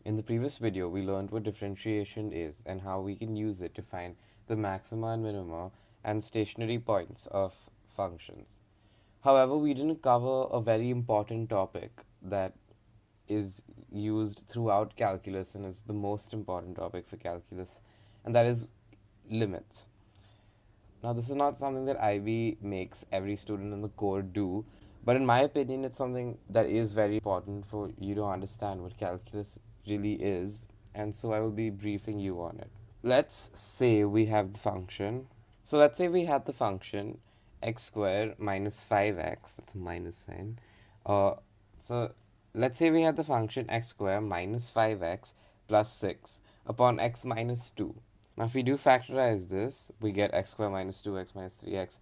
In the previous video, we learned what differentiation is and how we can use it to find the maxima and minima and stationary points of functions. However, we didn't cover a very important topic that is used throughout calculus and is the most important topic for calculus, and that is limits. Now, this is not something that IB makes every student in the core do, but in my opinion, it's something that is very important for you to understand what calculus really is, and so I will be briefing you on it. Let's say we have the function. So let's say we had the function x squared minus 5x, that's a minus sign. So let's say we had the function x squared minus 5x plus 6 upon x minus 2. Now if we do factorize this, we get x squared minus 2x minus 3x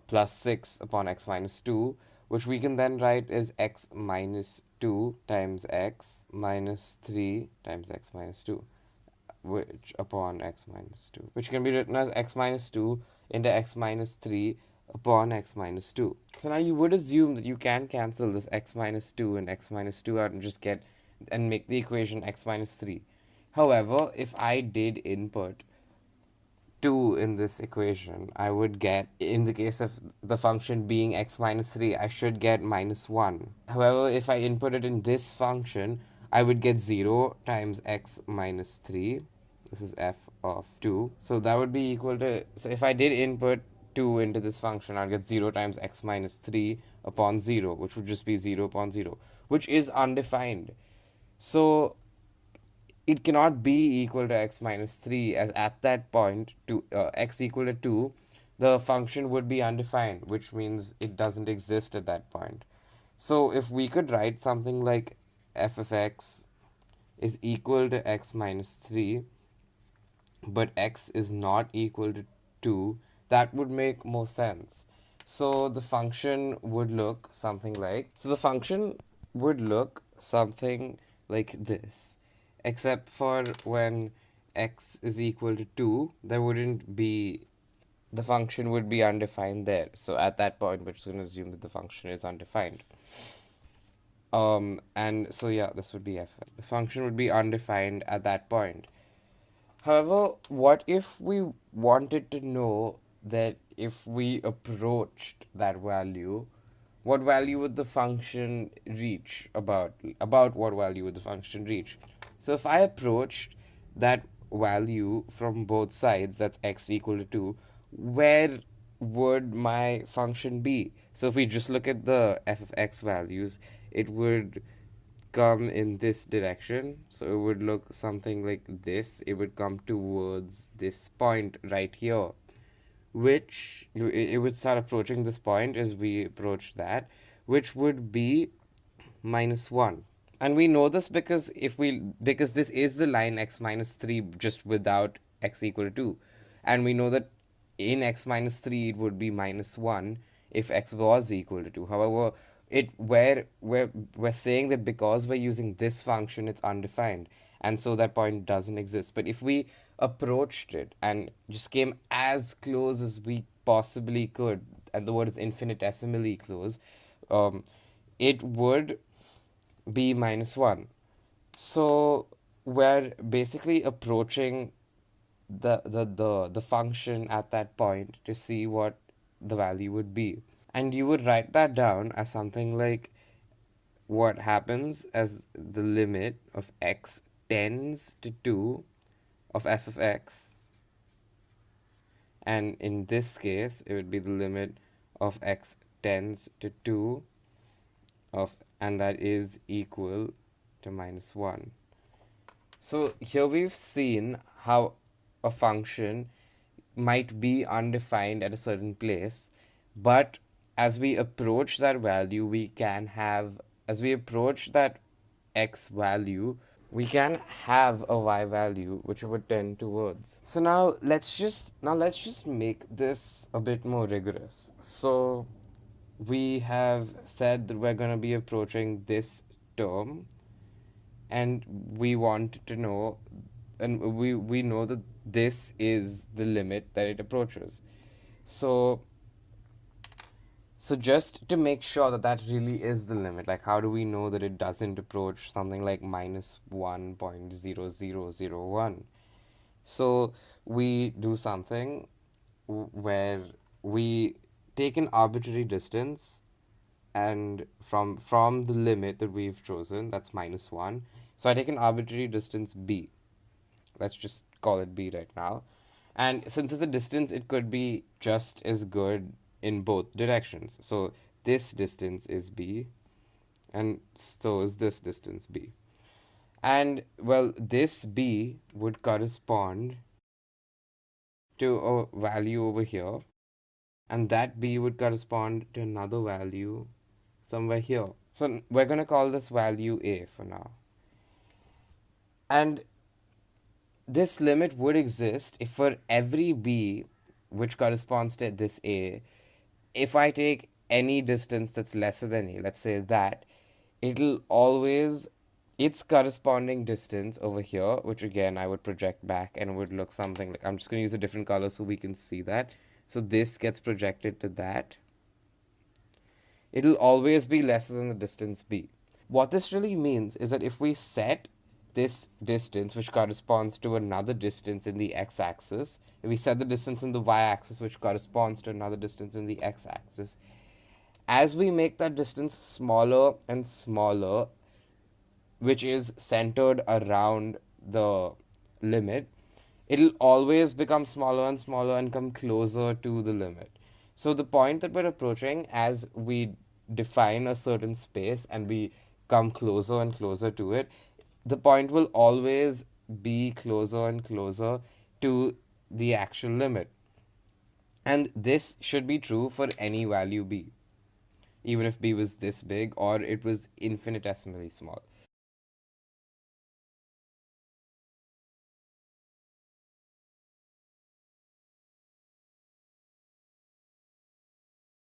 plus 6 upon x minus 2, which we can then write as x minus 2 times x minus 3 times x minus 2, which upon x minus 2, which can be written as x minus 2 into x minus 3 upon x minus 2. So now you would assume that you can cancel this x minus 2 and x minus 2 out and just get and make the equation x minus 3. However, if I did input 2 in this equation, I would get, in the case of the function being x minus 3, I should get minus 1. However, if I input it in this function, I would get 0 times x minus 3. This is f of 2. So that would be equal to, so if I did input 2 into this function, I'll get 0 times x minus 3 upon 0, which would just be 0 upon 0, which is undefined. So it cannot be equal to x minus 3, as at that point, to x equal to 2, the function would be undefined, which means it doesn't exist at that point. So if we could write something like f of x is equal to x minus 3, but x is not equal to 2, that would make more sense. So the function would look something like, this, except for when x is equal to 2, there wouldn't be, the function would be undefined there. So at that point, we're just going to assume that the function is undefined. And so yeah, this would be f. The function would be undefined at that point. However, what if we wanted to know that if we approached that value, what value would the function reach? About what value would the function reach? So if I approached that value from both sides, that's x equal to 2, where would my function be? So if we just look at the f of x values, it would come in this direction. So it would look something like this. It would come towards this point right here, which it would start approaching this point as we approach that, which would be minus 1. And we know this because because this is the line x minus 3 just without x equal to 2, and we know that in x minus 3 it would be minus 1 if x was equal to 2. However, we're saying that because we're using this function, it's undefined, and so that point doesn't exist. But if we approached it and just came as close as we possibly could, and the word is infinitesimally close, it would be minus 1. So we're basically approaching the function at that point to see what the value would be. And you would write that down as something like what happens as the limit of x tends to 2 of f of x. And in this case, it would be the limit of x tends to 2 of, and that is equal to minus 1. So here we've seen how a function might be undefined at a certain place, but as we approach that value, we can have, as we approach that x value, we can have a y value which would tend towards. So now let's just make this a bit more rigorous. So we have said that we're going to be approaching this term, and we want to know, and we know that this is the limit that it approaches. So So just to make sure that that really is the limit, like how do we know that it doesn't approach something like minus 1.0001? So we do something where we take an arbitrary distance and from the limit that we've chosen, that's minus 1. So I take an arbitrary distance b. Let's just call it b right now. And since it's a distance, it could be just as good in both directions. So this distance is b, and so is this distance b. And well, this b would correspond to a value over here, and that b would correspond to another value somewhere here. So we're going to call this value a for now. And this limit would exist if for every b which corresponds to this a, if I take any distance that's lesser than a, let's say that, it'll always, its corresponding distance over here, which again I would project back and would look something like, I'm just going to use a different color so we can see that. So this gets projected to that. It'll always be lesser than the distance b. What this really means is that if we set this distance, which corresponds to another distance in the x-axis, if we set the distance in the y-axis, which corresponds to another distance in the x-axis, as we make that distance smaller and smaller, which is centered around the limit, it'll always become smaller and smaller and come closer to the limit. So the point that we're approaching as we define a certain space and we come closer and closer to it, the point will always be closer and closer to the actual limit. And this should be true for any value b, even if b was this big or it was infinitesimally small.